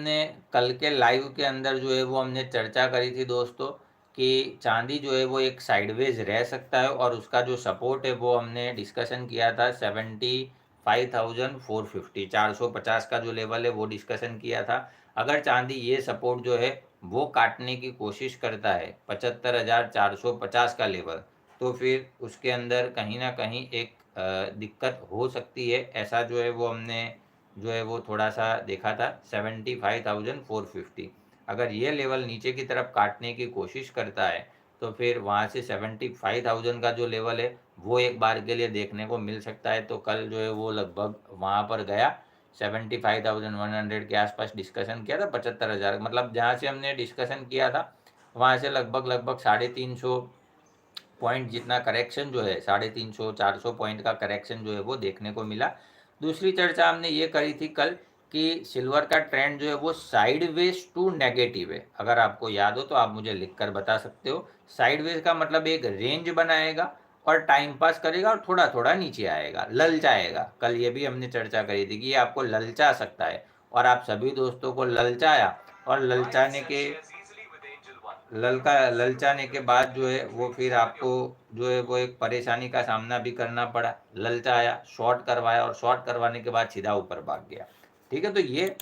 हमने कल के लाइव के अंदर जो है वो हमने चर्चा करी थी दोस्तों कि चांदी जो है वो एक साइडवेज रह सकता है और उसका जो सपोर्ट है वो हमने डिस्कशन किया था 75,450 450 का जो लेवल है वो डिस्कशन किया था। अगर चांदी ये सपोर्ट जो है वो काटने की कोशिश करता है 75,450 का लेवल, तो फिर उसके अंदर कहीं ना कहीं एक दिक्कत हो सकती है। ऐसा जो है वो हमने जो है वो थोड़ा सा देखा था 75,450। अगर ये लेवल नीचे की तरफ काटने की कोशिश करता है तो फिर वहाँ से 75,000 का जो लेवल है वो एक बार के लिए देखने को मिल सकता है। तो कल जो है वो लगभग वहाँ पर गया, 75,100 के आसपास डिस्कशन किया था, 75,000 मतलब जहाँ से हमने डिस्कशन किया था वहाँ से लगभग लगभग 350 पॉइंट जितना करेक्शन जो है, 350 400 पॉइंट का करेक्शन जो है वो देखने को मिला। दूसरी चर्चा हमने ये करी थी कल कि सिल्वर का ट्रेंड जो है वो साइडवेज टू नेगेटिव है। अगर आपको याद हो तो आप मुझे लिखकर बता सकते हो। साइडवेज का मतलब एक रेंज बनाएगा और टाइम पास करेगा और थोड़ा थोड़ा नीचे आएगा, ललचाएगा। कल ये भी हमने चर्चा करी थी कि ये आपको ललचा सकता है, और आप सभी दोस्तों को ललचाया और ललचाने के बाद जो है वो फिर आपको जो है वो एक परेशानी का सामना भी करना पड़ा। ललचाया, शॉर्ट करवाया और शॉर्ट करवाने के बाद सीधा ऊपर भाग गया। ठीक है, तो ये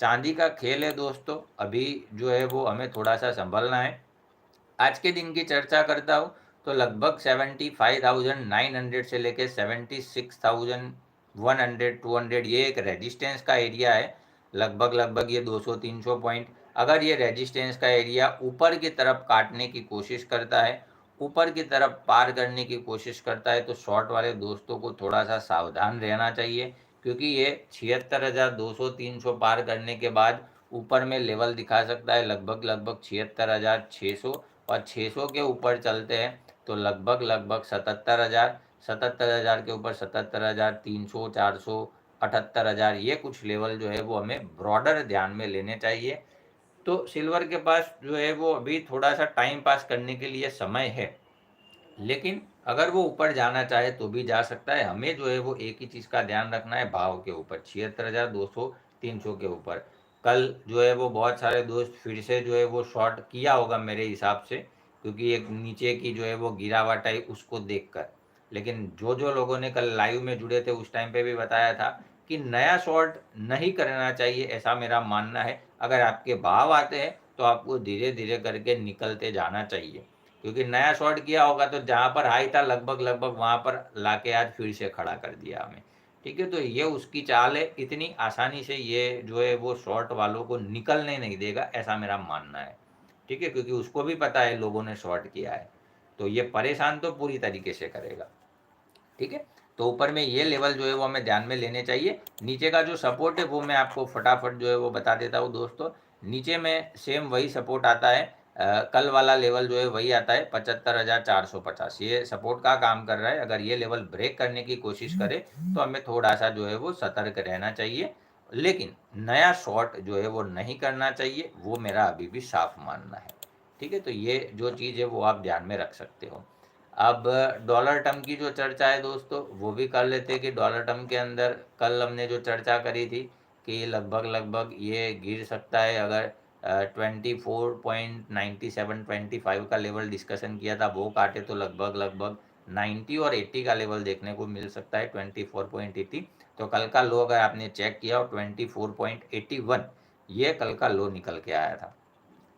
चांदी का खेल है दोस्तों। अभी जो है वो हमें थोड़ा सा संभलना है। आज के दिन की चर्चा करता हूँ तो लगभग 75,900 से लेके 76,100 200 ये एक रेजिस्टेंस का एरिया है। लगभग लगभग ये 200-300 पॉइंट। अगर ये रेजिस्टेंस का एरिया ऊपर की तरफ काटने की कोशिश करता है, ऊपर की तरफ पार करने की कोशिश करता है, तो शॉर्ट वाले दोस्तों को थोड़ा सा सावधान रहना चाहिए, क्योंकि ये 76,200-300 पार करने के बाद ऊपर में लेवल दिखा सकता है लगभग लगभग 76,600, और 600 के ऊपर चलते हैं तो लगभग लगभग 77,000, 77,000 के ऊपर 77,300, 400, 78,000, ये कुछ लेवल जो है वो हमें ब्रॉडर ध्यान में लेने चाहिए। तो सिल्वर के पास जो है वो अभी थोड़ा सा टाइम पास करने के लिए समय है, लेकिन अगर वो ऊपर जाना चाहे तो भी जा सकता है। हमें जो है वो एक ही चीज़ का ध्यान रखना है, भाव के ऊपर 76,200 300 के ऊपर। कल जो है वो बहुत सारे दोस्त फिर से जो है वो शॉर्ट किया होगा मेरे हिसाब से, क्योंकि एक नीचे की जो है वो गिरावट आई उसको देखकर। लेकिन जो जो लोगों ने कल लाइव में जुड़े थे उस टाइम पे भी बताया था कि नया शॉर्ट नहीं करना चाहिए, ऐसा मेरा मानना है। अगर आपके भाव आते हैं तो आपको धीरे धीरे करके निकलते जाना चाहिए, क्योंकि नया शॉर्ट किया होगा तो जहाँ पर हाई था लगभग लगभग वहाँ पर लाके आज फिर से खड़ा कर दिया हमें। ठीक है, तो ये उसकी चाल है। इतनी आसानी से ये जो है वो शॉर्ट वालों को निकलने नहीं देगा, ऐसा मेरा मानना है। ठीक है, क्योंकि उसको भी पता है लोगों ने शॉर्ट किया है, तो ये परेशान तो पूरी तरीके से करेगा। ठीक है, तो ऊपर में ये लेवल जो है वो हमें ध्यान में लेने चाहिए। नीचे का जो सपोर्ट है वो मैं आपको फटाफट जो है वो बता देता हूँ दोस्तों। नीचे में सेम वही सपोर्ट आता है, कल वाला लेवल जो है वही आता है 75,450, ये सपोर्ट का काम कर रहा है। अगर ये लेवल ब्रेक करने की कोशिश करे तो हमें थोड़ा सा जो है वो सतर्क रहना चाहिए, लेकिन नया शॉर्ट जो है वो नहीं करना चाहिए, वो मेरा अभी भी साफ मानना है। ठीक है, तो ये जो चीज़ है वो आप ध्यान में रख सकते हो। अब डॉलर टर्म की जो चर्चा है दोस्तों वो भी कर लेते हैं कि डॉलर टर्म के अंदर कल हमने जो चर्चा करी थी कि लगभग लगभग ये गिर सकता है। अगर 24.9725 का लेवल डिस्कशन किया था वो काटे तो लगभग लगभग 90 और 80 का लेवल देखने को मिल सकता है, 24.80। तो कल का लो अगर आपने चेक किया हो 24.81, ये कल का लो निकल के आया था।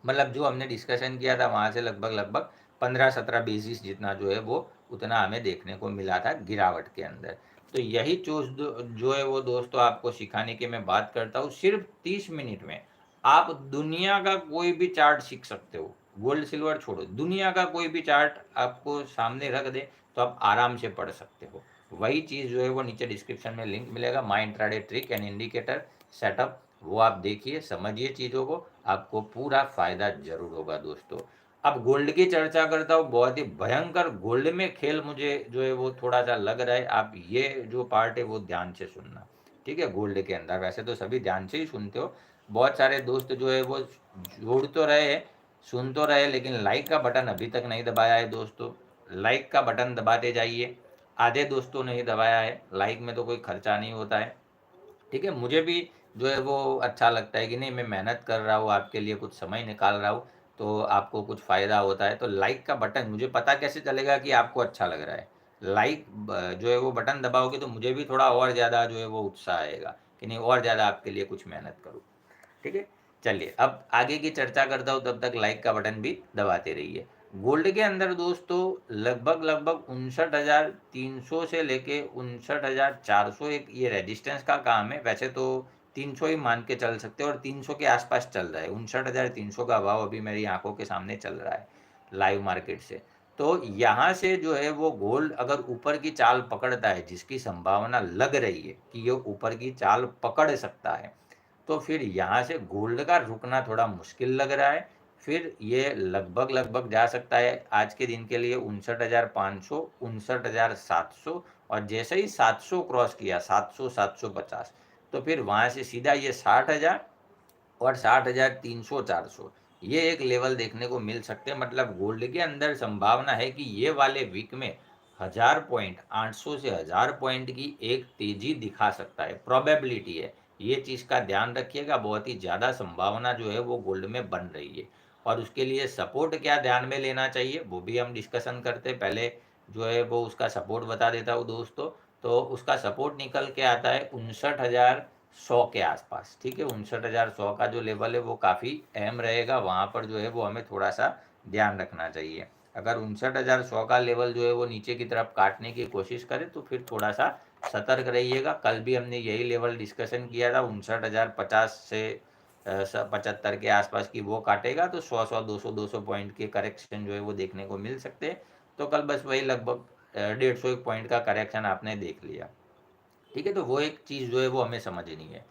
मतलब जो हमने डिस्कशन किया था वहाँ से लगभग लगभग 15-17 बेसिस जितना जो है वो उतना हमें देखने को मिला था गिरावट के अंदर। तो यही चीज़ जो है वो दोस्तों आपको सिखाने की मैं बात करता हूँ। सिर्फ 30 मिनट में आप दुनिया का कोई भी चार्ट सीख सकते हो। गोल्ड सिल्वर छोड़ो, दुनिया का कोई भी चार्ट आपको सामने रख दे तो आप आराम से पढ़ सकते हो। वही चीज़ जो है वो नीचे डिस्क्रिप्शन में लिंक मिलेगा, my intraday trick and indicator setup, वो आप देखिए, समझिए चीज़ों को, आपको पूरा फायदा जरूर होगा दोस्तों। अब गोल्ड की चर्चा करता हूँ, बहुत ही भयंकर गोल्ड में खेल मुझे जो है वो थोड़ा सा लग रहा है। आप ये जो पार्ट है वो ध्यान से सुनना। ठीक है, गोल्ड के अंदर वैसे तो सभी ध्यान से ही सुनते हो, बहुत सारे दोस्त जो है वो जोड़ तो रहे, सुन तो रहे, लेकिन लाइक का बटन अभी तक नहीं दबाया है दोस्तों। लाइक का बटन दबाते जाइए। आधे दोस्तों ने ही दबाया है, लाइक में तो कोई खर्चा नहीं होता है। ठीक है, मुझे भी जो है वो अच्छा लगता है कि नहीं मैं मेहनत कर रहा हूँ, आपके लिए कुछ समय निकाल रहा हूँ, तो आपको कुछ फ़ायदा होता है। तो लाइक का बटन मुझे पता कैसे चलेगा कि आपको अच्छा लग रहा है? लाइक जो है वो बटन दबाओगे तो मुझे भी थोड़ा और ज़्यादा जो है वो उत्साह आएगा कि नहीं और ज़्यादा आपके लिए कुछ मेहनत करूँ। ठीक है? चलिए अब आगे की चर्चा करता हूँ, तब तक लाइक का बटन भी दबाते रहिए। गोल्ड के अंदर दोस्तों लगभग 59,300 से लेके 59,400 एक ये रेजिस्टेंस का काम है। वैसे तो 300 ही मान के चल सकते हैं और 300 के आसपास चल रहा है। 59,300 का भाव अभी मेरी आंखों के सामने चल रहा है लाइव मार्केट से। तो यहाँ से जो है वो गोल्ड अगर ऊपर की चाल पकड़ता है, जिसकी संभावना लग रही है कि ये ऊपर की चाल पकड़ सकता है, तो फिर यहाँ से गोल्ड का रुकना थोड़ा मुश्किल लग रहा है। फिर ये लगभग जा सकता है आज के दिन के लिए 59,500, 59,700 और जैसे ही 700 क्रॉस किया 700, 750 तो फिर वहाँ से सीधा ये 60,000 और 60,300, 400 ये एक लेवल देखने को मिल सकते हैं। मतलब गोल्ड के अंदर संभावना है कि ये वाले वीक में 1000 पॉइंट 800 से 1000 पॉइंट की एक तेजी दिखा सकता है, प्रोबेबिलिटी है। ये चीज़ का ध्यान रखिएगा, बहुत ही ज़्यादा संभावना जो है वो गोल्ड में बन रही है। और उसके लिए सपोर्ट क्या ध्यान में लेना चाहिए वो भी हम डिस्कशन करते हैं। पहले जो है वो उसका सपोर्ट बता देता हूँ दोस्तों। तो उसका सपोर्ट निकल के आता है 59,100 के आसपास। ठीक है, 59,100 का जो लेवल है वो काफ़ी अहम रहेगा। वहाँ पर जो है वो हमें थोड़ा सा ध्यान रखना चाहिए। अगर 59,100 का लेवल जो है वो नीचे की तरफ काटने की कोशिश करे तो फिर थोड़ा सा सतर्क रहिएगा। कल भी हमने यही लेवल डिस्कशन किया था, 59,050 से 75 के आसपास की वो काटेगा तो 100 200 पॉइंट के करेक्शन जो है वो देखने को मिल सकते हैं। तो कल बस वही लगभग 150 एक पॉइंट का करेक्शन आपने देख लिया। ठीक है, तो वो एक चीज़ जो है वो हमें समझनी है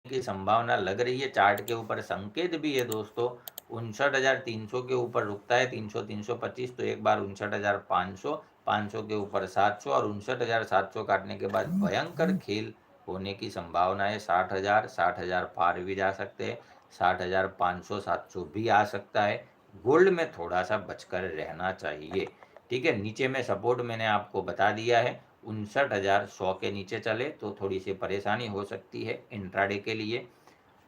की संभावना लग रही है। चार्ट के ऊपर संकेत भी है दोस्तों, 59,300 के ऊपर रुकता है 300 325 तो एक बार 59,500, 500 के ऊपर 700 और 59,700 काटने के बाद भयंकर खेल होने की संभावना है। 60,000 60,000 पार भी जा सकते हैं, 60,500 700 भी आ सकता है। गोल्ड में थोड़ा सा बचकर रहना चाहिए। ठीक है, नीचे में सपोर्ट मैंने आपको बता दिया है, 59,100 के नीचे चले तो थोड़ी सी परेशानी हो सकती है इंट्राडे के लिए।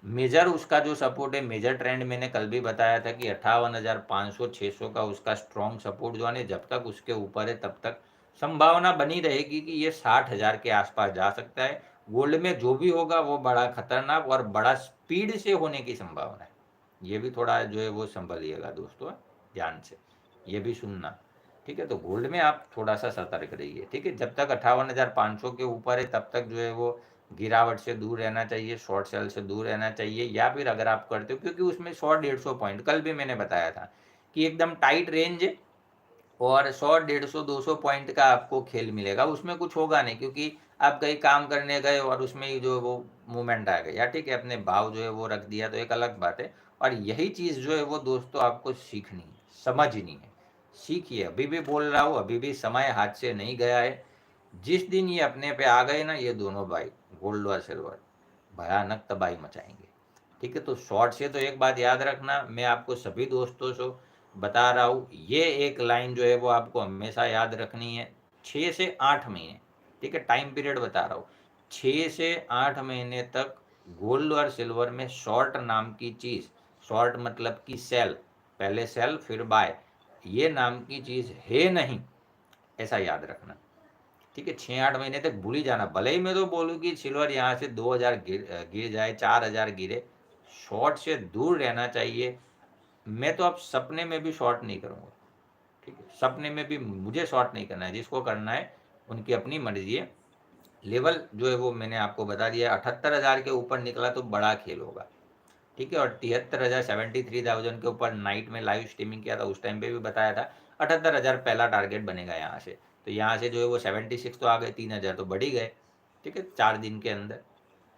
मेजर उसका जो सपोर्ट है, मेजर ट्रेंड मैंने कल भी बताया था कि 58,500 600 का उसका स्ट्रॉन्ग सपोर्ट जो है, जब तक उसके ऊपर है तब तक संभावना बनी रहेगी कि ये 60,000 के आसपास जा सकता है। गोल्ड में जो भी होगा वो बड़ा खतरनाक और बड़ा स्पीड से होने की संभावना है। ये भी थोड़ा जो है वो संभलिएगा दोस्तों, ध्यान से ये भी सुनना। ठीक है, तो गोल्ड में आप थोड़ा सा सतर्क रहिए। ठीक है, जब तक 58,500 के ऊपर है तब तक जो है वो गिरावट से दूर रहना चाहिए, शॉर्ट सेल से दूर रहना चाहिए। या फिर अगर आप करते हो, क्योंकि उसमें 100-150 पॉइंट कल भी मैंने बताया था कि एकदम टाइट रेंज है और 100 150 200 पॉइंट का आपको खेल मिलेगा। उसमें कुछ होगा नहीं, क्योंकि आप कहीं काम करने गए और उसमें ही जो वो मूवमेंट आ गया, ठीक है, अपने भाव जो है वो रख दिया तो एक अलग बात है। और यही चीज़ जो है वो दोस्तों आपको सीखनी है, समझनी है। सीखिए, अभी भी बोल रहा हूँ, अभी भी समय हाथ से नहीं गया है। जिस दिन ये अपने पे आ गए ना ये दोनों भाई, गोल्ड और सिल्वर, भयानक तबाही मचाएंगे। ठीक है, तो शॉर्ट से तो एक बात याद रखना, मैं आपको सभी दोस्तों से बता रहा हूँ, ये एक लाइन जो है वो आपको हमेशा याद रखनी है। 6 से 8 महीने, ठीक है, टाइम पीरियड बता रहा हूँ, 6 से 8 महीने तक गोल्ड और सिल्वर में शॉर्ट नाम की चीज़, शॉर्ट मतलब कि सेल, पहले सेल फिर बाय, ये नाम की चीज़ है नहीं, ऐसा याद रखना। ठीक है, 6-8 महीने तक भूल ही जाना। भले ही मैं तो बोलूँ कि सिल्वर यहाँ से 2,000 गिर जाए, 4,000 गिरे, शॉर्ट से दूर रहना चाहिए। मैं तो अब सपने में भी शॉर्ट नहीं करूँगा। ठीक है, सपने में भी मुझे शॉर्ट नहीं करना है, जिसको करना है उनकी अपनी मर्जी है। लेवल जो है वो मैंने आपको बता दिया, 78,000 के ऊपर निकला तो बड़ा खेल होगा। ठीक है, और 73,000 73,000 के ऊपर नाइट में लाइव स्ट्रीमिंग किया था, उस टाइम पे भी बताया था 78,000 पहला टारगेट बनेगा यहाँ से। तो यहाँ से जो है वो 76 तो आ गए, 3,000 तो बढ़ ही गए। ठीक है, 4 दिन के अंदर।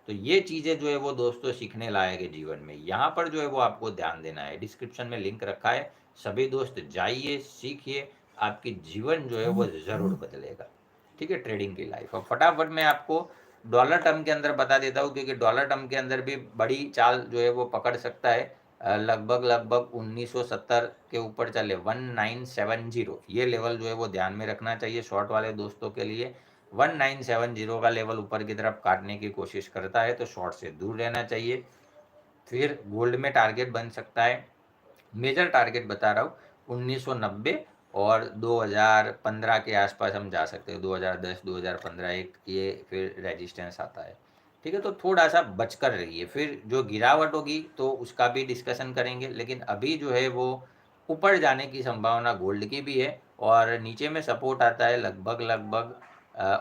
तो ये चीज़ें जो है वो दोस्तों सीखने लायक है जीवन में। यहाँ पर जो है वो आपको ध्यान देना है, डिस्क्रिप्शन में लिंक रखा है, सभी दोस्त जाइए, सीखिए, आपकी जीवन जो है वो ज़रूर बदलेगा। ठीक है, ट्रेडिंग की लाइफ। और फटाफट मैं आपको डॉलर टर्म के अंदर बता देता हूँ, क्योंकि डॉलर टर्म के अंदर भी बड़ी चाल जो है वो पकड़ सकता है। लगभग 1970 के ऊपर चले, 1970, ये लेवल जो है वो ध्यान में रखना चाहिए शॉर्ट वाले दोस्तों के लिए। 1970 का लेवल ऊपर की तरफ काटने की कोशिश करता है तो शॉर्ट से दूर रहना चाहिए। फिर गोल्ड में टारगेट बन सकता है, मेजर टारगेट बता रहा हूँ 1990 और 2015 के आसपास हम जा सकते हैं। 2010 2015 एक ये फिर रेजिस्टेंस आता है। ठीक है, तो थोड़ा सा बचकर रहिए। फिर जो गिरावट होगी तो उसका भी डिस्कशन करेंगे, लेकिन अभी जो है वो ऊपर जाने की संभावना गोल्ड की भी है। और नीचे में सपोर्ट आता है लगभग लगभग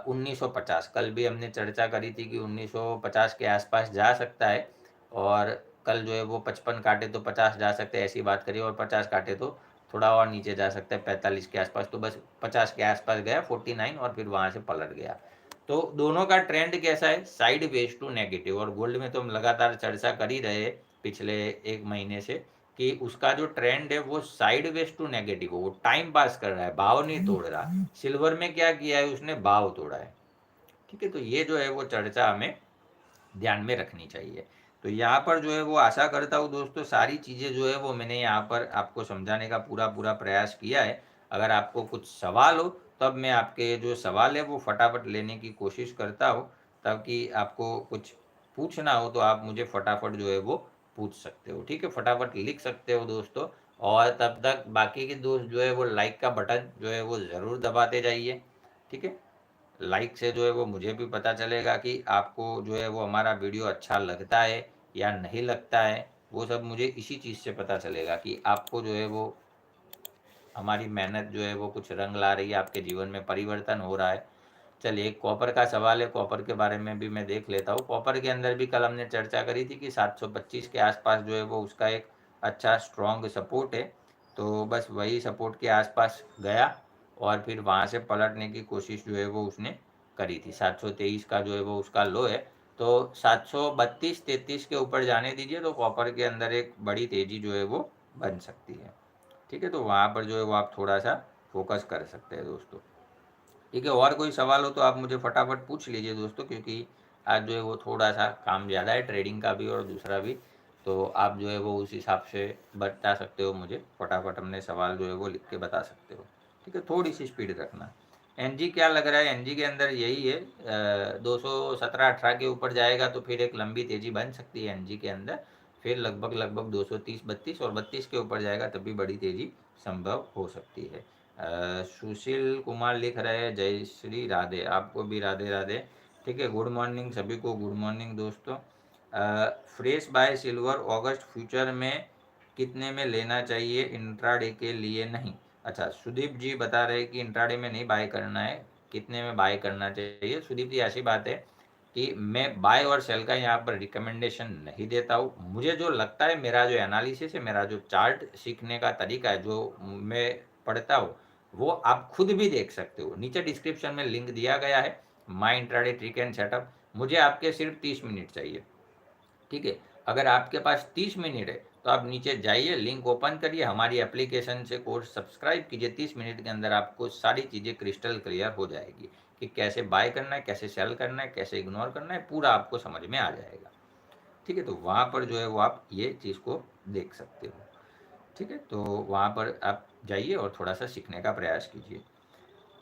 1950। कल भी हमने चर्चा करी थी कि 1950 के आसपास जा सकता है, और कल जो है वो 55 काटे तो 50 जा सकते हैं ऐसी बात करी, और 50 काटे तो थोड़ा और नीचे जा सकता है 45 के आसपास। तो बस 50 के आसपास गया 49 और फिर वहाँ से पलट गया। तो दोनों का ट्रेंड कैसा है, साइड वेज टू नेगेटिव। और गोल्ड में तो हम लगातार चर्चा कर ही रहे पिछले एक महीने से कि उसका जो ट्रेंड है वो साइड वेज टू नेगेटिव, वो टाइम पास कर रहा है, भाव नहीं तोड़ रहा। सिल्वर में क्या किया है, उसने भाव तोड़ा है। ठीक है, तो ये जो है वो चर्चा हमें ध्यान में रखनी चाहिए। तो यहाँ पर जो है वो आशा करता हूँ दोस्तों सारी चीज़ें जो है वो मैंने यहाँ पर आपको समझाने का पूरा पूरा प्रयास किया है। अगर आपको कुछ सवाल हो तब मैं आपके जो सवाल है वो फटाफट लेने की कोशिश करता हूँ, ताकि आपको कुछ पूछना हो तो आप मुझे फटाफट जो है वो पूछ सकते हो। ठीक है, फटाफट लिख सकते हो दोस्तों। और तब तक बाकी के दोस्त जो है वो लाइक का बटन जो है वो ज़रूर दबाते जाइए। ठीक है, लाइक से जो है वो मुझे भी पता चलेगा कि आपको जो है वो हमारा वीडियो अच्छा लगता है या नहीं लगता है। वो सब मुझे इसी चीज़ से पता चलेगा कि आपको जो है वो हमारी मेहनत जो है वो कुछ रंग ला रही है, आपके जीवन में परिवर्तन हो रहा है। चलिए, एक कॉपर का सवाल है, कॉपर के बारे में भी मैं देख लेता हूँ। कॉपर के अंदर भी कल हमने चर्चा करी थी कि 725 के आसपास जो है वो उसका एक अच्छा स्ट्रॉन्ग सपोर्ट है। तो बस वही सपोर्ट के आसपास गया और फिर वहाँ से पलटने की कोशिश जो है वो उसने करी थी। 723 का जो है वो उसका लो है। तो 732-33 के ऊपर जाने दीजिए तो कॉपर के अंदर एक बड़ी तेज़ी जो है वो बन सकती है। ठीक है, तो वहाँ पर जो है वो आप थोड़ा सा फोकस कर सकते हैं दोस्तों। ठीक है, और कोई सवाल हो तो आप मुझे फटाफट पूछ लीजिए दोस्तों, क्योंकि आज जो है वो थोड़ा सा काम ज़्यादा है, ट्रेडिंग का भी और दूसरा भी। तो आप जो है वो उस हिसाब से बता सकते हो मुझे, फटाफट अपने सवाल जो है वो लिख के बता सकते हो। ठीक है, थोड़ी सी स्पीड रखना। एनजी क्या लग रहा है, एनजी के अंदर यही है 217-18 के ऊपर जाएगा तो फिर एक लंबी तेज़ी बन सकती है एनजी के अंदर। फिर लगभग लगभग 230-32 और 32 के ऊपर जाएगा तब भी बड़ी तेज़ी संभव हो सकती है। सुशील कुमार लिख रहे हैं जय श्री राधे, आपको भी राधे राधे। ठीक है, गुड मॉर्निंग सभी को, गुड मॉर्निंग दोस्तों। फ्रेश बाय सिल्वर अगस्त फ्यूचर में कितने में लेना चाहिए, इंट्राडे के लिए नहीं। अच्छा, सुदीप जी बता रहे हैं कि इंट्राडे में नहीं बाय करना है, कितने में बाय करना चाहिए। सुदीप जी ऐसी बात है कि मैं बाय और सेल का यहाँ पर रिकमेंडेशन नहीं देता हूँ। मुझे जो लगता है, मेरा जो एनालिसिस है, मेरा जो चार्ट सीखने का तरीका है, जो मैं पढ़ता हूँ, वो आप खुद भी देख सकते हो। नीचे डिस्क्रिप्शन में लिंक दिया गया है, माई इंट्राडे ट्रिक एंड सेटअप। मुझे आपके सिर्फ 30 मिनट चाहिए। ठीक है, अगर आपके पास 30 मिनट है तो आप नीचे जाइए, लिंक ओपन करिए, हमारी एप्लीकेशन से कोर्स सब्सक्राइब कीजिए। 30 मिनट के अंदर आपको सारी चीज़ें क्रिस्टल क्लियर हो जाएगी कि कैसे बाय करना है, कैसे सेल करना है, कैसे इग्नोर करना है, पूरा आपको समझ में आ जाएगा। ठीक है, तो वहाँ पर जो है वो आप ये चीज़ को देख सकते हो। ठीक है, तो वहाँ पर आप जाइए और थोड़ा सा सीखने का प्रयास कीजिए।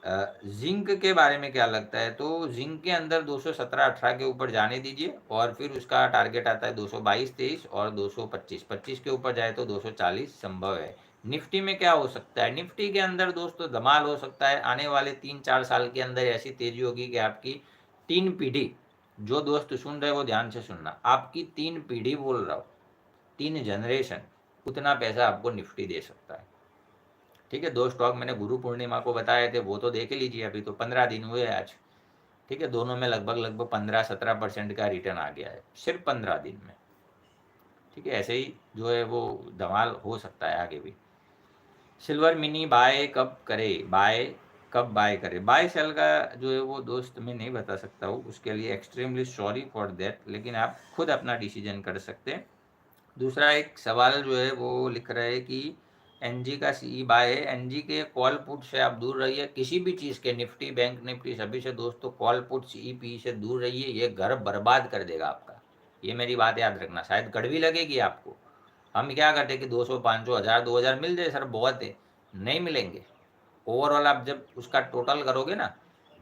जिंक के बारे में क्या लगता है, तो जिंक के अंदर 217-18 के ऊपर जाने दीजिए और फिर उसका टारगेट आता है 222-23 और 225 के ऊपर जाए तो 240 संभव है। निफ्टी में क्या हो सकता है, निफ्टी के अंदर दोस्तों धमाल हो सकता है। आने वाले 3-4 साल के अंदर ऐसी तेजी होगी कि आपकी 3 पीढ़ी, जो दोस्त सुन रहे वो ध्यान से सुनना, आपकी 3 पीढ़ी बोल रहा हूँ, 3 जनरेशन, उतना पैसा आपको निफ्टी दे सकता है। ठीक है, 2 स्टॉक मैंने गुरु पूर्णिमा को बताए थे, वो तो देख लीजिए। अभी तो 15 दिन हुए आज। ठीक है, दोनों में लगभग लगभग 15-17% का रिटर्न आ गया है सिर्फ 15 दिन में। ठीक है, ऐसे ही जो है वो धमाल हो सकता है आगे भी। सिल्वर मिनी बाय कब करे, बाय करे, बाय सेल का जो है वो दोस्त मैं नहीं बता सकता हूँ, उसके लिए एक्सट्रीमली सॉरी फॉर दैट, लेकिन आप खुद अपना डिसीजन कर सकते हैं। दूसरा एक सवाल जो है वो लिख रहे हैं कि एनजी का सीई बाय है। एनजी के कॉल पुट से आप दूर रहिए, किसी भी चीज़ के, निफ्टी, बैंक निफ्टी, सभी से दोस्तों कॉल पुट सीई पी से दूर रहिए। ये घर बर्बाद कर देगा आपका, ये मेरी बात याद रखना। शायद कड़वी लगेगी आपको। हम क्या करते कि 200, 500, 1000, 2000 मिल जाए सर, बहुत है, नहीं मिलेंगे। ओवरऑल आप जब उसका टोटल करोगे ना,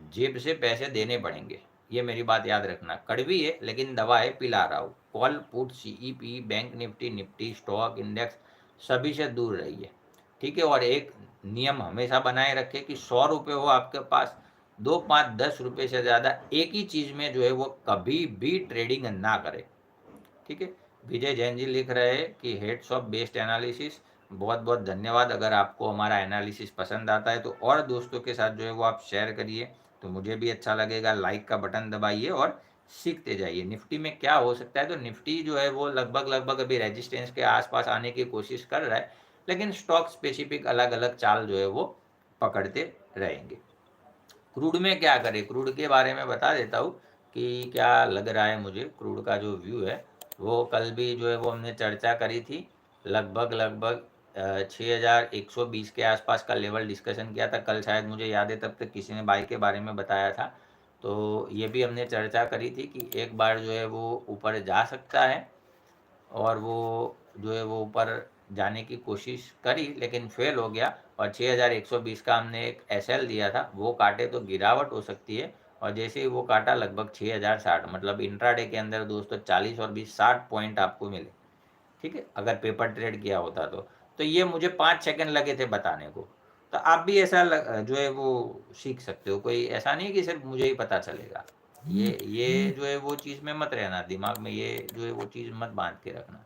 जेब से पैसे देने पड़ेंगे, ये मेरी बात याद रखना। कड़वी है लेकिन दवा है, पिला रहा हूँ। Call, put, CEP, bank Nifty, Nifty, stock index, सभी से दूर रहिए, ठीक है। और एक नियम हमेशा बनाए रखें कि 100 रुपये हो आपके पास, 2, 5, 10 रुपये से ज़्यादा एक ही चीज़ में जो है वो कभी भी ट्रेडिंग ना करें, ठीक है। विजय जैन जी लिख रहे हैं कि हेड्स ऑफ बेस्ट एनालिसिस, बहुत बहुत धन्यवाद। अगर आपको हमारा एनालिसिस पसंद आता है तो और दोस्तों के साथ जो है वो आप शेयर करिए, तो मुझे भी अच्छा लगेगा। लाइक का बटन दबाइए और सीखते जाइए। निफ्टी में क्या हो सकता है, तो निफ्टी जो है वो लगभग लगभग अभी रेजिस्टेंस के आसपास आने की कोशिश कर रहा है, लेकिन स्टॉक स्पेसिफिक अलग अलग चाल जो है वो पकड़ते रहेंगे। क्रूड में क्या करें, क्रूड के बारे में बता देता हूँ कि क्या लग रहा है मुझे। क्रूड का जो व्यू है वो कल भी जो है वो हमने चर्चा करी थी, लगभग लगभग 6120 के आसपास का लेवल डिस्कशन किया था कल, शायद मुझे याद है तब तक किसी ने बाई के बारे में बताया था। तो ये भी हमने चर्चा करी थी कि एक बार जो है वो ऊपर जा सकता है, और वो जो है वो ऊपर जाने की कोशिश करी लेकिन फेल हो गया। और 6120 का हमने एक एसएल दिया था, वो काटे तो गिरावट हो सकती है। और जैसे ही वो काटा लगभग 6060, मतलब इंट्राडे के अंदर दोस्तों 40 और 20 60 पॉइंट आपको मिले, ठीक है, अगर पेपर ट्रेड किया होता तो ये मुझे 5 सेकंड लगे थे बताने को। तो आप भी ऐसा जो है वो सीख सकते हो, कोई ऐसा नहीं है कि सिर्फ मुझे ही पता चलेगा। ये जो है वो चीज़ में मत रहना, दिमाग में ये जो है वो चीज़ मत बांध के रखना,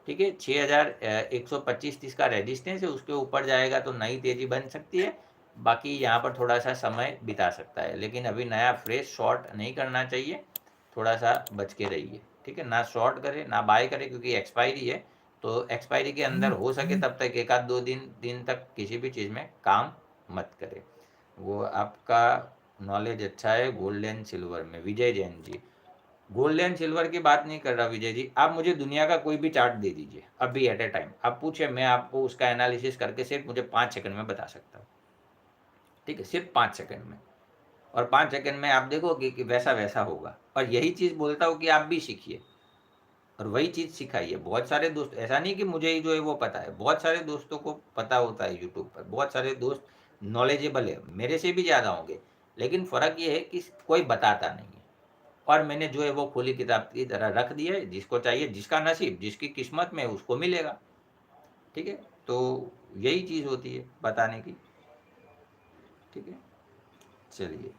ठीक है। 6125-30 का रेजिस्टेंस है, उसके ऊपर जाएगा तो नई तेजी बन सकती है। बाकी यहाँ पर थोड़ा सा समय बिता सकता है, लेकिन अभी नया फ्रेश शॉर्ट नहीं करना चाहिए, थोड़ा सा बच के रहिए, ठीक है। ना शॉर्ट करे ना बाय करे, क्योंकि एक्सपायरी है, तो एक्सपायरी के अंदर हो सके तब तक एक आध दो दिन तक किसी भी चीज़ में काम मत करे। वो आपका नॉलेज अच्छा है गोल्ड एंड सिल्वर में। विजय Jain ji, gold and silver की बात नहीं कर रहा विजय जी, आप मुझे दुनिया का कोई भी चार्ट दे दीजिए अभी एट ए टाइम, आप पूछे, मैं आपको उसका एनालिसिस करके सिर्फ मुझे 5 सेकंड में बता सकता हूँ, ठीक है, सिर्फ 5 सेकंड में। और 5 सेकंड में आप देखोगे कि वैसा वैसा होगा। और यही चीज़ बोलता हूँ कि आप भी सीखिए और वही चीज़ सिखाइए। बहुत सारे दोस्त, ऐसा नहीं कि मुझे ही जो है वो पता है, बहुत सारे दोस्तों को पता होता है यूट्यूब पर, बहुत सारे दोस्त नॉलेजेबल है, मेरे से भी ज़्यादा होंगे, लेकिन फ़र्क ये है कि कोई बताता नहीं है। और मैंने जो है वो खुली किताब की तरह रख दिया है, जिसको चाहिए, जिसका नसीब, जिसकी किस्मत में उसको मिलेगा, ठीक है। तो यही चीज़ होती है बताने की, ठीक है। चलिए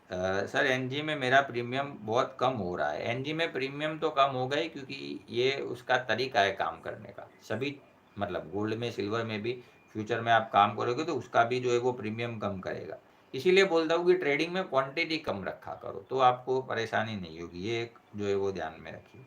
सर, एनजी में मेरा प्रीमियम बहुत कम हो रहा है। एनजी में प्रीमियम तो कम होगा ही, क्योंकि ये उसका तरीका है काम करने का। सभी मतलब गोल्ड में सिल्वर में भी फ्यूचर में आप काम करोगे तो उसका भी जो है वो प्रीमियम कम करेगा। इसीलिए बोलता हूँ कि ट्रेडिंग में क्वांटिटी कम रखा करो, तो आपको परेशानी नहीं होगी। ये एक जो है वो ध्यान में रखिए।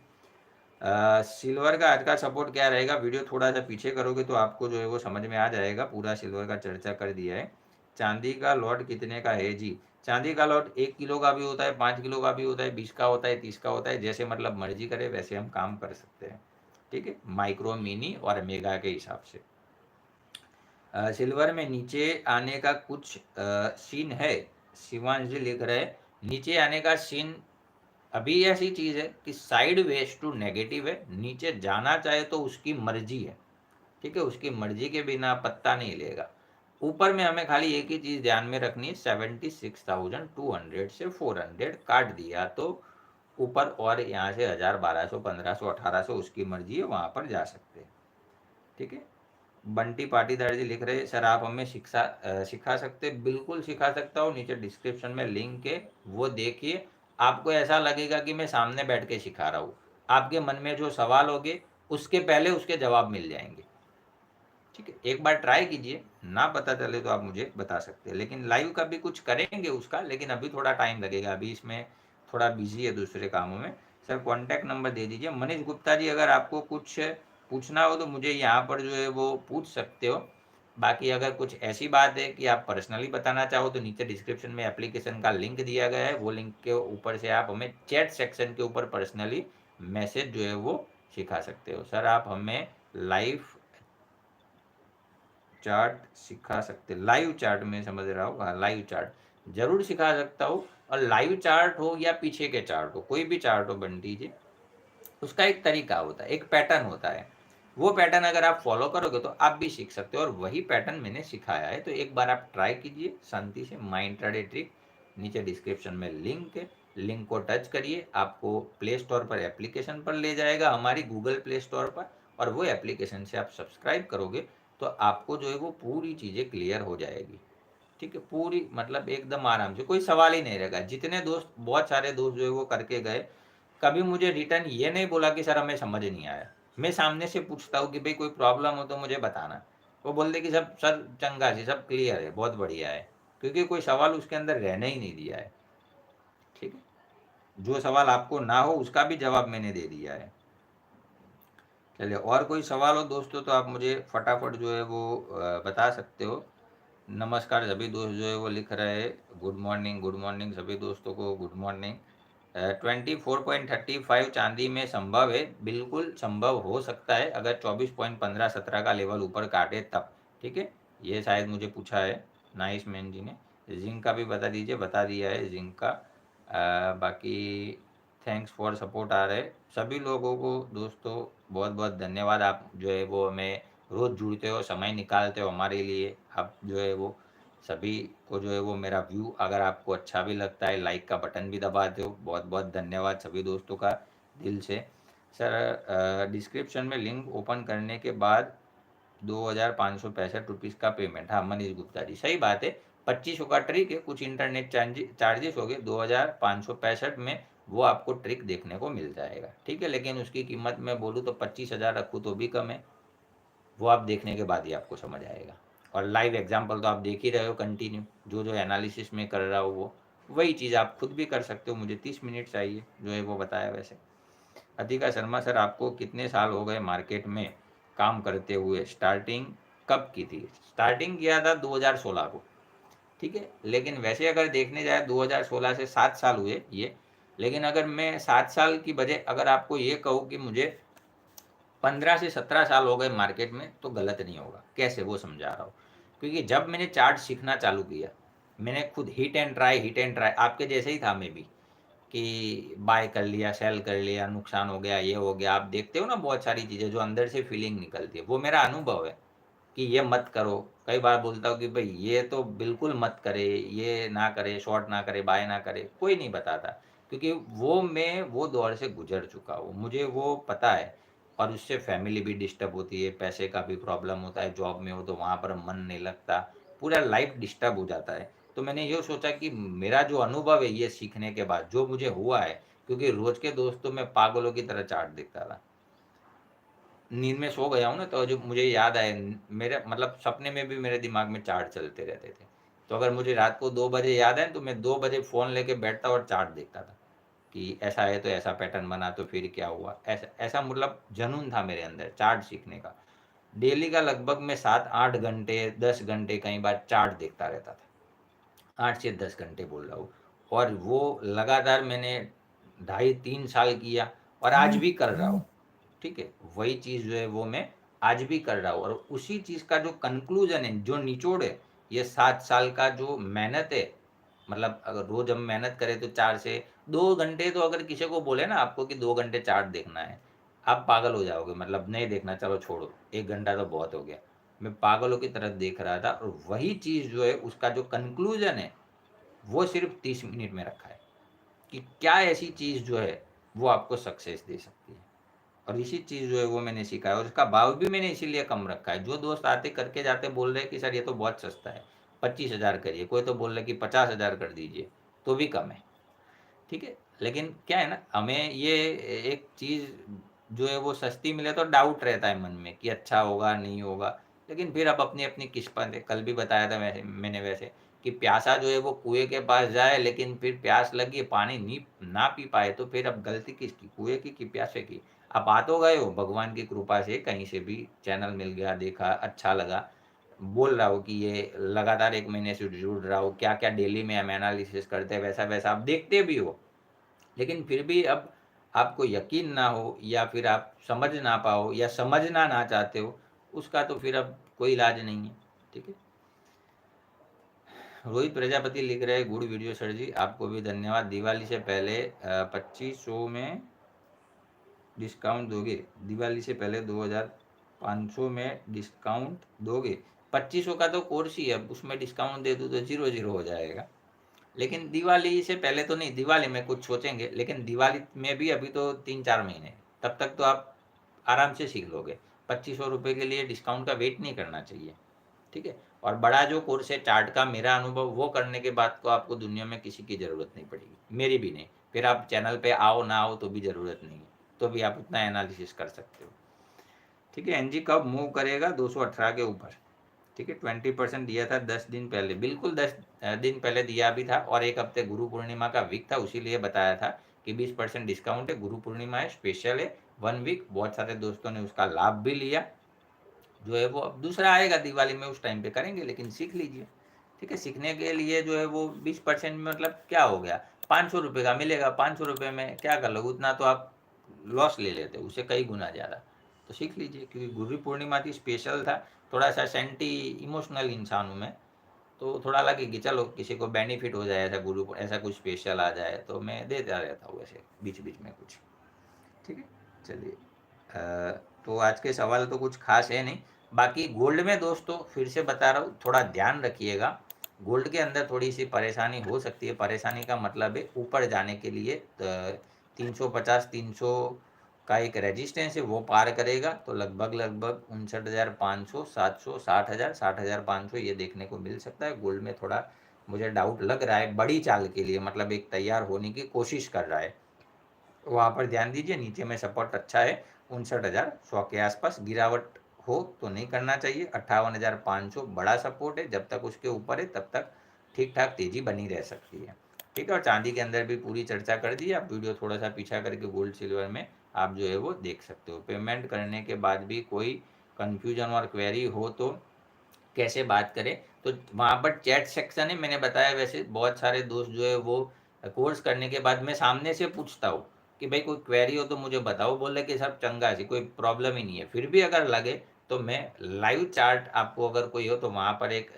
सिल्वर का आज का सपोर्ट क्या रहेगा, वीडियो थोड़ा सा पीछे करोगे तो आपको जो है वो समझ में आ जाएगा। पूरा सिल्वर का चर्चा कर दिया है। चांदी का लॉट कितने का है जी? चांदी का लॉट 1 किलो का भी होता है, 5 किलो का भी होता है, 20 का होता है, 30 का होता है, जैसे मतलब मर्जी करे वैसे हम काम कर सकते हैं, ठीक है, माइक्रो, मिनी और मेगा के हिसाब से। सिल्वर में नीचे आने का कुछ सीन है, शिवांश जी लिख रहे हैं। नीचे आने का सीन अभी ऐसी चीज़ है कि साइड वेज टू नेगेटिव है, नीचे जाना चाहे तो उसकी मर्जी है, ठीक है, उसकी मर्जी के बिना पत्ता नहीं लेगा। ऊपर में हमें खाली एक ही चीज़ ध्यान में रखनी है, 76,200 से 400 काट दिया तो ऊपर, और यहाँ से 1000, 1200, 1500, 1800 उसकी मर्जी है, वहाँ पर जा सकते हैं, ठीक है। बंटी पाटीदार जी लिख रहे, सर आप हमें सिखा सकते? बिल्कुल सिखा सकता हूँ, नीचे डिस्क्रिप्शन में लिंक है, वो देखिए। आपको ऐसा लगेगा कि मैं सामने बैठ के सिखा रहा हूँ। आपके मन में जो सवाल होंगे उसके पहले उसके जवाब मिल जाएंगे, ठीक है। एक बार ट्राई कीजिए, ना पता चले तो आप मुझे बता सकते हैं, लेकिन लाइव का भी कुछ करेंगे उसका, लेकिन अभी थोड़ा टाइम लगेगा, अभी इसमें थोड़ा बिजी है दूसरे कामों में। सर कॉन्टैक्ट नंबर दे दीजिए। मनीष गुप्ता जी, अगर आपको कुछ पूछना हो तो मुझे यहाँ पर जो है वो पूछ सकते हो। बाकी अगर कुछ ऐसी बात है कि आप पर्सनली बताना चाहो तो नीचे डिस्क्रिप्शन में एप्लीकेशन का लिंक दिया गया है, वो लिंक के ऊपर से आप हमें चैट सेक्शन के ऊपर पर्सनली मैसेज जो है वो सिखा सकते हो। सर आप हमें लाइव चार्ट सिखा सकते? लाइव चार्ट में समझ रहा हूँ, हाँ लाइव चार्ट जरूर सिखा सकता हूँ। और लाइव चार्ट हो या पीछे के चार्ट हो, कोई भी चार्ट हो बंटी जी, उसका एक तरीका होता है, एक पैटर्न होता है। वो पैटर्न अगर आप फॉलो करोगे तो आप भी सीख सकते हो, और वही पैटर्न मैंने सिखाया है। तो एक बार आप ट्राई कीजिए शांति से, माई इंट्राडे ट्रिक नीचे डिस्क्रिप्शन में लिंक है, लिंक को टच करिए, आपको प्ले स्टोर पर एप्लीकेशन पर ले जाएगा, हमारी गूगल प्ले स्टोर पर, और वो एप्लीकेशन से आप सब्सक्राइब करोगे तो आपको जो है वो पूरी चीज़ें क्लियर हो जाएगी। ठीक है, पूरी मतलब एकदम आराम से, कोई सवाल ही नहीं रहेगा। जितने दोस्त, बहुत सारे दोस्त जो है वो करके गए, कभी मुझे रिटर्न ये नहीं बोला कि सर हमें समझ नहीं आया। मैं सामने से पूछता हूँ कि भाई कोई प्रॉब्लम हो तो मुझे बताना, वो बोलते कि सब सर चंगा जी, सब क्लियर है, बहुत बढ़िया है, क्योंकि कोई सवाल उसके अंदर रहने ही नहीं दिया है। ठीक है, जो सवाल आपको ना हो उसका भी जवाब मैंने दे दिया है। चलिए, और कोई सवाल हो दोस्तों तो आप मुझे फटाफट जो है वो बता सकते हो। नमस्कार सभी दोस्त जो है वो लिख रहे हैं, गुड मॉर्निंग सभी दोस्तों को, गुड मॉर्निंग। 24.35 चांदी में संभव है, बिल्कुल संभव हो सकता है, अगर 24.15-17 का लेवल ऊपर काटे तब। ठीक है, ये शायद मुझे पूछा है नाइस मैन जी ने। जिंक का भी बता दीजिए, बता दिया है जिंक का। बाकी थैंक्स फॉर सपोर्ट आ रहे सभी लोगों को दोस्तों, बहुत बहुत धन्यवाद। आप जो है वो हमें रोज़ जुड़ते हो, समय निकालते हो हमारे लिए। आप जो है वो सभी को जो है वो मेरा व्यू अगर आपको अच्छा भी लगता है, लाइक का बटन भी दबा दो। बहुत बहुत धन्यवाद सभी दोस्तों का दिल से। सर डिस्क्रिप्शन में लिंक ओपन करने के बाद 2565 रुपीज़ का पेमेंट। हाँ मनीष गुप्ता जी, सही बात है, 2500 का ट्रिक है, कुछ इंटरनेट चार्जेस हो गए, 2565 में वो आपको ट्रिक देखने को मिल जाएगा। ठीक है, लेकिन उसकी कीमत मैं बोलूँ तो 25,000 रखूँ तो भी कम है, वो आप देखने के बाद ही आपको समझ आएगा। और लाइव एग्जांपल तो आप देख ही रहे हो कंटिन्यू, जो जो एनालिसिस में कर रहा हूँ वो वही चीज़ आप खुद भी कर सकते हो। मुझे 30 मिनट चाहिए जो है वो बताया। वैसे अधिका शर्मा सर, आपको कितने साल हो गए मार्केट में काम करते हुए? स्टार्टिंग कब की थी? स्टार्टिंग किया था 2016 को। ठीक है, लेकिन वैसे अगर देखने जाए 2016 से 7 साल हुए ये। लेकिन अगर मैं 7 साल की बजाय अगर आपको ये कहूँ कि मुझे 15 से 17 साल हो गए मार्केट में, तो गलत नहीं होगा। कैसे, वो समझा रहा हूँ। क्योंकि जब मैंने चार्ट सीखना चालू किया, मैंने खुद हिट एंड ट्राई आपके जैसे ही था मैं भी, कि बाय कर लिया, सेल कर लिया, नुकसान हो गया, ये हो गया। आप देखते हो ना बहुत सारी चीज़ें जो अंदर से फीलिंग निकलती है, वो मेरा अनुभव है कि ये मत करो। कई बार बोलता हूँ कि भाई ये तो बिल्कुल मत करे, ये ना करे, शॉर्ट ना करे, बाय ना करे, कोई नहीं बताता, क्योंकि वो मैं वो दौर से गुजर चुका हूँ, मुझे वो पता है। और उससे फैमिली भी डिस्टर्ब होती है, पैसे का भी प्रॉब्लम होता है, जॉब में हो तो वहाँ पर मन नहीं लगता, पूरा लाइफ डिस्टर्ब हो जाता है। तो मैंने ये सोचा कि मेरा जो अनुभव है ये सीखने के बाद जो मुझे हुआ है, क्योंकि रोज के दोस्तों में पागलों की तरह चार्ट देखता था, नींद में सो गया हूँ ना, तो जो मुझे याद आए, मेरे मतलब सपने में भी मेरे दिमाग में चार्ट चलते रहते थे। तो अगर मुझे रात को 2 बजे याद है तो मैं 2 बजे फ़ोन लेके बैठता और चार्ट देखता था कि ऐसा है तो ऐसा पैटर्न बना तो फिर क्या हुआ। ऐसा ऐसा मतलब जुनून था मेरे अंदर चार्ट सीखने का। डेली का लगभग मैं 7-8 घंटे, 10 घंटे कई बार चार्ट देखता रहता था। 8 से 10 घंटे बोल रहा हूँ, और वो लगातार मैंने ढाई 3 साल किया, और आज भी कर रहा हूँ। ठीक है, वही चीज़ जो है वो मैं आज भी कर रहा हूँ, और उसी चीज़ का जो कंक्लूजन है, जो निचोड़ है, ये 7 साल का जो मेहनत है। मतलब अगर रोज हम मेहनत करें तो 4 से 2 घंटे, तो अगर किसी को बोले ना आपको कि 2 घंटे चार्ट देखना है, आप पागल हो जाओगे। मतलब नहीं देखना, चलो छोड़ो, 1 घंटा तो बहुत हो गया। मैं पागलों की तरह देख रहा था, और वही चीज़ जो है उसका जो कंक्लूजन है वो सिर्फ 30 मिनट में रखा है, कि क्या ऐसी चीज़ जो है वो आपको सक्सेस दे सकती है। और इसी चीज़ जो है वो मैंने सीखा है, और इसका भाव भी मैंने इसीलिए कम रखा है। जो दोस्त आते करके जाते बोल रहे हैं कि सर ये तो बहुत सस्ता है, 25,000 करिए, कोई तो बोल रहे कि 50,000 कर दीजिए, तो भी कम है। ठीक है, लेकिन क्या है ना, हमें ये एक चीज़ जो है वो सस्ती मिले तो डाउट रहता है मन में कि अच्छा होगा नहीं होगा। लेकिन फिर अब अपनी अपनी किस्मत है। कल भी बताया था मैंने वैसे, कि प्यासा जो है वो कुएं के पास जाए, लेकिन फिर प्यास लगी, पानी नहीं ना पी पाए, तो फिर अब गलती किसकी, कुएं की कि प्यासे की? आप आ तो गए हो भगवान की कृपा से, कहीं से भी चैनल मिल गया, देखा, अच्छा लगा। बोल रहा हूँ कि ये लगातार 1 महीने से जुड़ रहा हूँ, क्या क्या डेली में हम एनालिसिस करते हैं, वैसा वैसा आप देखते भी हो। लेकिन फिर भी अब आपको यकीन ना हो, या फिर आप समझ ना पाओ, या समझना ना चाहते हो, उसका तो फिर अब कोई इलाज नहीं है। ठीक है, रोहित प्रजापति लिख रहे हैं, गुड वीडियो सर जी, आपको भी धन्यवाद। दिवाली से पहले 2500 में डिस्काउंट दोगे? दिवाली से पहले 2500 में डिस्काउंट दोगे? 2500 का तो कोर्स ही है, उसमें डिस्काउंट दे दूँ तो 0 0 हो जाएगा। लेकिन दिवाली से पहले तो नहीं, दिवाली में कुछ सोचेंगे, लेकिन दिवाली में भी अभी तो 3-4 महीने, तब तक तो आप आराम से सीख लोगे। 2500 रुपये के लिए डिस्काउंट का वेट नहीं करना चाहिए, ठीक है। और बड़ा जो कोर्स है चार्ट का, मेरा अनुभव वो करने के बाद तो आपको दुनिया में किसी की ज़रूरत नहीं पड़ेगी, मेरी भी नहीं। फिर आप चैनल पे आओ ना आओ तो भी ज़रूरत नहीं है, तो भी आप उतना एनालिसिस कर सकते हो, ठीक है। एनजी कब मूव करेगा 218 के ऊपर, ठीक है। 20% दिया था 10 दिन पहले, बिल्कुल 10 दिन पहले दिया भी था, और एक हफ्ते गुरु पूर्णिमा का वीक था, उसीलिए बताया था कि 20% डिस्काउंट है, गुरु पूर्णिमा है, स्पेशल है 1 वीक। बहुत सारे दोस्तों ने उसका लाभ भी लिया, जो है वो अब दूसरा आएगा दिवाली में, उस टाइम पे करेंगे, लेकिन सीख लीजिए, ठीक है। सीखने के लिए जो है वो 20% में मतलब क्या हो गया, 500 रुपये का मिलेगा, 500 रुपये में क्या कर लो, उतना तो आप लॉस ले लेते, उससे कई गुना ज़्यादा। तो सीख लीजिए, क्योंकि गुरु पूर्णिमा थी, स्पेशल था, थोड़ा सा सेंटी इमोशनल इंसान हूँ मैं, तो थोड़ा लगे कि चलो किसी को बेनिफिट हो जाए, ऐसा गुरु ऐसा कुछ स्पेशल आ जाए, तो मैं देता रहता हूँ ऐसे बीच बीच में कुछ, ठीक है। चलिए, तो आज के सवाल तो कुछ खास है नहीं। बाकी गोल्ड में दोस्तों फिर से बता रहा हूँ, थोड़ा ध्यान रखिएगा, गोल्ड के अंदर थोड़ी सी परेशानी हो सकती है। परेशानी का मतलब है ऊपर जाने के लिए 350 300 का एक रेजिस्टेंस है, वो पार करेगा तो लगभग 59,500 700 60,000 60,500 ये देखने को मिल सकता है। गोल्ड में थोड़ा मुझे डाउट लग रहा है, बड़ी चाल के लिए, मतलब एक तैयार होने की कोशिश कर रहा है, वहाँ पर ध्यान दीजिए। नीचे में सपोर्ट अच्छा है 59,100 के आसपास, गिरावट हो तो नहीं करना चाहिए। 58,500 बड़ा सपोर्ट है, जब तक उसके ऊपर है तब तक ठीक ठाक तेजी बनी रह सकती है, ठीक है। और चांदी के अंदर भी पूरी चर्चा कर दी, आप वीडियो थोड़ा सा पीछा करके गोल्ड सिल्वर में आप जो है वो देख सकते हो। पेमेंट करने के बाद भी कोई कन्फ्यूजन और क्वेरी हो तो कैसे बात करें, तो वहाँ पर चैट सेक्शन है, मैंने बताया। वैसे बहुत सारे दोस्त जो है वो कोर्स करने के बाद मैं सामने से पूछता हूँ कि भाई कोई क्वेरी हो तो मुझे बताओ, बोले कि सब चंगा सी, कोई प्रॉब्लम ही नहीं है। फिर भी अगर लगे तो मैं लाइव चार्ट, आपको अगर कोई हो तो वहाँ पर एक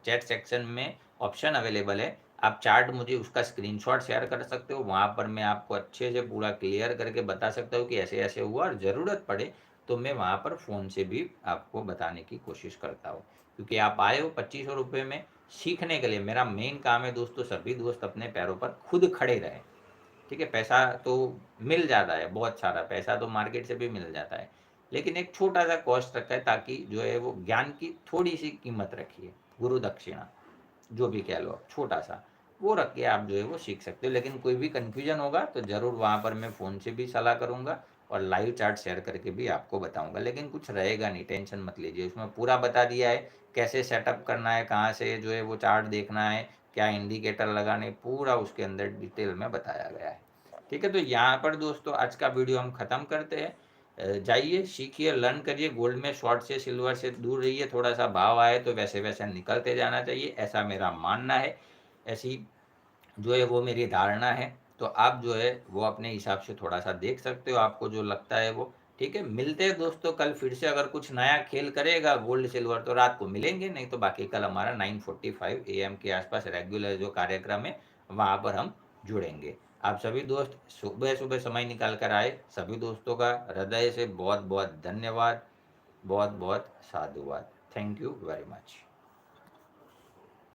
चैट सेक्शन में ऑप्शन अवेलेबल है, आप चार्ट मुझे उसका स्क्रीनशॉट शेयर कर सकते हो, वहाँ पर मैं आपको अच्छे से पूरा क्लियर करके बता सकता हूँ कि ऐसे ऐसे हुआ, और ज़रूरत पड़े तो मैं वहाँ पर फ़ोन से भी आपको बताने की कोशिश करता हूँ, क्योंकि आप आए हो 2500 रुपये में सीखने के लिए। मेरा मेन काम है दोस्तों, सभी दोस्त अपने पैरों पर खुद खड़े रहें, ठीक है। पैसा तो मिल जाता है, बहुत सारा पैसा तो मार्केट से भी मिल जाता है, लेकिन एक छोटा सा कॉस्ट रखा है, ताकि जो है वो ज्ञान की थोड़ी सी कीमत रखिए, गुरु दक्षिणा जो भी कह लो, छोटा सा वो रख के आप जो है वो सीख सकते हो। लेकिन कोई भी कन्फ्यूजन होगा तो ज़रूर वहाँ पर मैं फ़ोन से भी सलाह करूँगा, और लाइव चार्ट शेयर करके भी आपको बताऊँगा। लेकिन कुछ रहेगा नहीं, टेंशन मत लीजिए, उसमें पूरा बता दिया है कैसे सेटअप करना है, कहाँ से जो है वो चार्ट देखना है, क्या इंडिकेटर लगाने, पूरा उसके अंदर डिटेल में बताया गया है, ठीक है। तो यहाँ पर दोस्तों आज का वीडियो हम ख़त्म करते हैं। जाइए, सीखिए, लर्न करिए, गोल्ड में शॉर्ट से सिल्वर से दूर रहिए, थोड़ा सा भाव आए तो वैसे वैसे निकलते जाना चाहिए, ऐसा मेरा मानना है, ऐसी जो है वो मेरी धारणा है। तो आप जो है वो अपने हिसाब से थोड़ा सा देख सकते हो, आपको जो लगता है वो, ठीक है। मिलते हैं दोस्तों कल फिर से, अगर कुछ नया खेल करेगा गोल्ड सिल्वर तो रात को मिलेंगे, नहीं तो बाकी कल हमारा 9:45 AM के आसपास रेगुलर जो कार्यक्रम है वहाँ पर हम जुड़ेंगे। आप सभी दोस्त सुबह सुबह समय निकाल कर आए, सभी दोस्तों का हृदय से बहुत बहुत धन्यवाद, बहुत बहुत साधुवाद। Thank you very much.